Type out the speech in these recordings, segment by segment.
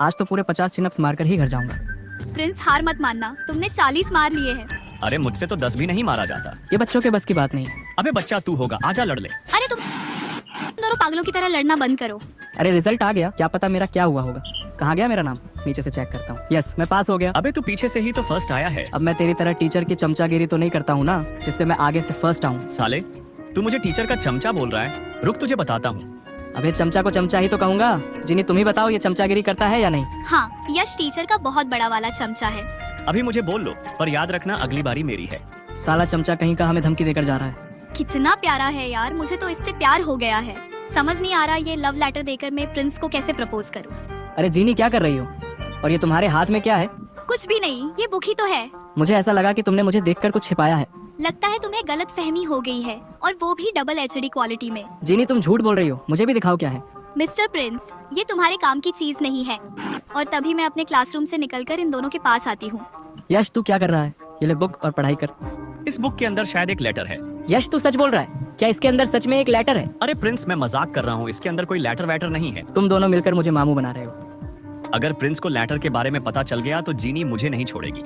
आज तो पूरे 50 चिनअप्स मारकर ही घर जाऊंगा। प्रिंस हार मत मानना, तुमने 40 मार लिए हैं। अरे मुझसे तो 10 भी नहीं मारा जाता। ये बच्चों के बस की बात नहीं है। अबे बच्चा तू होगा, आजा लड़ ले। अरे तुम दोनों पागलों की तरह लड़ना बंद करो। अरे रिजल्ट आ गया, क्या पता मेरा क्या हुआ होगा। कहाँ गया मेरा नाम? नीचे से चेक करता हूँ। यस, मैं पास हो गया। अबे तू पीछे से ही तो फर्स्ट आया है। अब मैं तेरी तरह टीचर की चमचागिरी तो नहीं करता हूँ ना, जिससे मैं आगे से फर्स्ट आऊँ। साले तू मुझे टीचर का चमचा बोल रहा है। रुक तुझे बताता हूँ। अबे चमचा को चमचा ही तो कहूँगा। जिन्हें तुम ही बताओ ये चमचागिरी करता है या नहीं। हाँ, यश टीचर का बहुत बड़ा वाला चमचा है। अभी मुझे बोल लो, पर याद रखना अगली बारी मेरी है। साला चमचा कहीं का हमें धमकी देकर जा रहा है। कितना प्यारा है यार, मुझे तो इससे प्यार हो गया है। समझ नहीं आ रहा ये लव लेटर देकर मैं प्रिंस को कैसे प्रपोज करूं। अरे जीनी क्या कर रही हो? और ये तुम्हारे हाथ में क्या है? कुछ भी नहीं, ये बुक ही तो है। मुझे ऐसा लगा कि तुमने मुझे देखकर कुछ छिपाया है। लगता है तुम्हें गलत फहमी हो गई है, और वो भी डबल HD क्वालिटी में। जीनी तुम झूठ बोल रही हो, मुझे भी दिखाओ क्या है। मिस्टर प्रिंस, ये तुम्हारे काम की चीज नहीं है। और तभी मैं अपने क्लासरूम से निकलकर इन दोनों के पास आती हूँ। यश तू क्या कर रहा है? ये ले बुक और पढ़ाई कर। इस बुक के अंदर शायद एक लेटर है। यश तू सच बोल रहा है? क्या इसके अंदर सच में एक लेटर है? अरे प्रिंस मैं मजाक कर रहा हूँ, इसके अंदर कोई लेटर वेटर नहीं है। तुम दोनों मिलकर मुझे मामू बना रहे हो। अगर प्रिंस को लेटर के बारे में पता चल गया तो जीनी मुझे नहीं छोड़ेगी।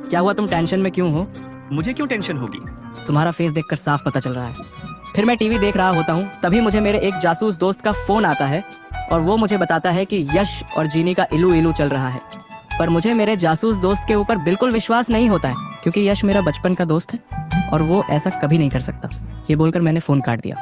क्या हुआ, तुम टेंशन में क्यों हो? मुझे क्यों टेंशन होगी? तुम्हारा फेस देखकर साफ पता चल रहा है। फिर मैं टीवी देख रहा होता हूँ, तभी मुझे मेरे एक जासूस दोस्त का फोन आता है और वो मुझे बताता है कि यश और जीनी का इलू इलू चल रहा है। पर मुझे मेरे जासूस दोस्त के ऊपर बिल्कुल विश्वास नहीं होता है, क्योंकि यश मेरा बचपन का दोस्त है और वो ऐसा कभी नहीं कर सकता। ये बोलकर मैंने फोन काट दिया।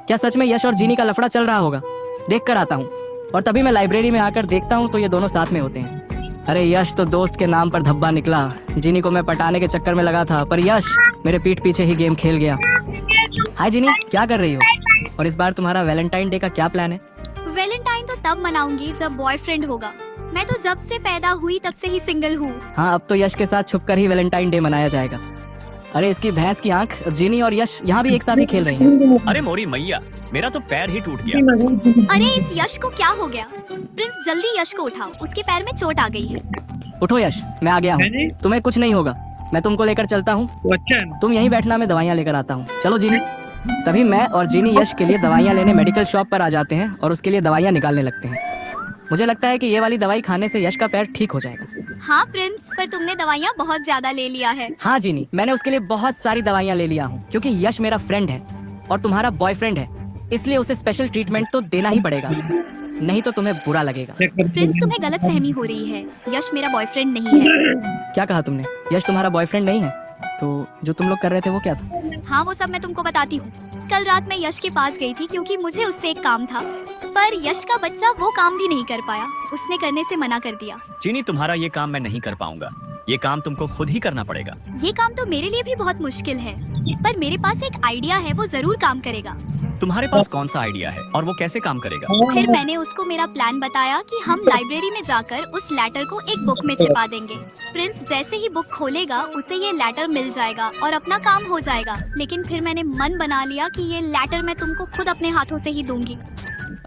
क्या सच में यश और जीनी का लफड़ा चल रहा होगा? देख कर आता हूँ। और तभी मैं लाइब्रेरी में आकर देखता हूँ तो ये दोनों साथ में होते हैं। अरे यश तो दोस्त के नाम पर धब्बा निकला। जीनी को मैं पटाने के चक्कर में लगा था, पर यश मेरे पीठ पीछे ही गेम खेल गया। हाय जीनी, क्या कर रही हो? और इस बार तुम्हारा वैलेंटाइन डे का क्या प्लान है? वैलेंटाइन तो तब मनाऊंगी जब बॉयफ्रेंड होगा। मैं तो जब से पैदा हुई तब से ही सिंगल हूँ। हाँ, अब तो यश के साथ छुपकर ही वैलेंटाइन डे मनाया जाएगा। अरे इसकी भैंस की आंख, जीनी और यश यहाँ भी एक साथ ही खेल रही हैं। अरे मोरी मैया, मेरा तो पैर ही टूट गया। अरे इस यश को क्या हो गया? प्रिंस जल्दी यश को उठाओ, उसके पैर में चोट आ गई है। उठो यश, मैं आ गया हूँ। तुम्हें कुछ नहीं होगा, मैं तुमको लेकर चलता हूँ। तुम यहीं बैठना, मैं दवाइयाँ लेकर आता हूँ। चलो जीनी। तभी मैं और जीनी यश के लिए दवाइयाँ लेने मेडिकल शॉप पर आ जाते हैं और उसके लिए दवाइयाँ निकालने लगते हैं। मुझे लगता है कि ये वाली दवाई खाने से यश का पैर ठीक हो जाएगा। हाँ प्रिंस, पर तुमने दवाइयाँ बहुत ज्यादा ले लिया है। हाँ जीनी, मैंने उसके लिए बहुत सारी दवाइयाँ ले लिया हूँ, क्योंकि यश मेरा फ्रेंड है और तुम्हारा बॉयफ्रेंड है, इसलिए उसे स्पेशल ट्रीटमेंट तो देना ही पड़ेगा, नहीं तो तुम्हें बुरा लगेगा। प्रिंस तुम्हें गलत फहमी हो रही है, यश मेरा बॉयफ्रेंड नहीं है। क्या कहा तुमने? यश तुम्हारा बॉयफ्रेंड नहीं है? तो जो तुम लोग कर रहे थे वो क्या था? हाँ वो सब मैं तुमको बताती हूँ। कल रात मैं यश के पास गई थी क्योंकि मुझे उससे एक काम था, पर यश का बच्चा वो काम भी नहीं कर पाया। उसने करने से मना कर दिया। जीनी तुम्हारा ये काम मैं नहीं कर पाऊंगा, ये काम तुमको खुद ही करना पड़ेगा। ये काम तो मेरे लिए भी बहुत मुश्किल है, पर मेरे पास एक आइडिया है, वो जरूर काम करेगा। तुम्हारे पास कौन सा आइडिया है और वो कैसे काम करेगा? फिर मैंने उसको मेरा प्लान बताया कि हम लाइब्रेरी में जाकर उस लेटर को एक बुक में छिपा देंगे। प्रिंस जैसे ही बुक खोलेगा उसे ये लेटर मिल जाएगा और अपना काम हो जाएगा। लेकिन फिर मैंने मन बना लिया कि ये लेटर मैं तुमको खुद अपने हाथों से ही दूंगी।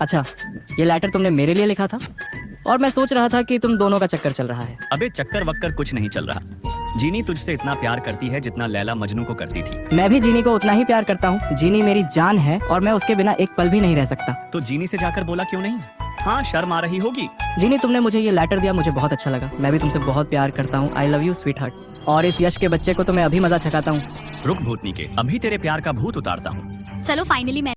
अच्छा, ये लेटर तुमने मेरे लिए लिखा था? और मैं सोच रहा था कि तुम दोनों का चक्कर चल रहा है। अबे चक्कर वक्कर कुछ नहीं चल रहा। जीनी तुझसे इतना प्यार करती है जितना लैला मजनू को करती थी। मैं भी जीनी को उतना ही प्यार करता हूँ। जीनी मेरी जान है और मैं उसके बिना एक पल भी नहीं रह सकता। तो जीनी से जाकर बोला क्यों नहीं? हाँ शर्म आ रही होगी। जीनी तुमने मुझे ये लेटर दिया, मुझे बहुत अच्छा लगा। मैं भी तुमसे बहुत प्यार करता हूँ। I love you sweet heart. और इस यश के बच्चे को तो मैं अभी मजा छकाता हूँ। रुक भूतनी के, अभी तेरे प्यार का भूत उतारता हूँ। चलो फाइनली मैं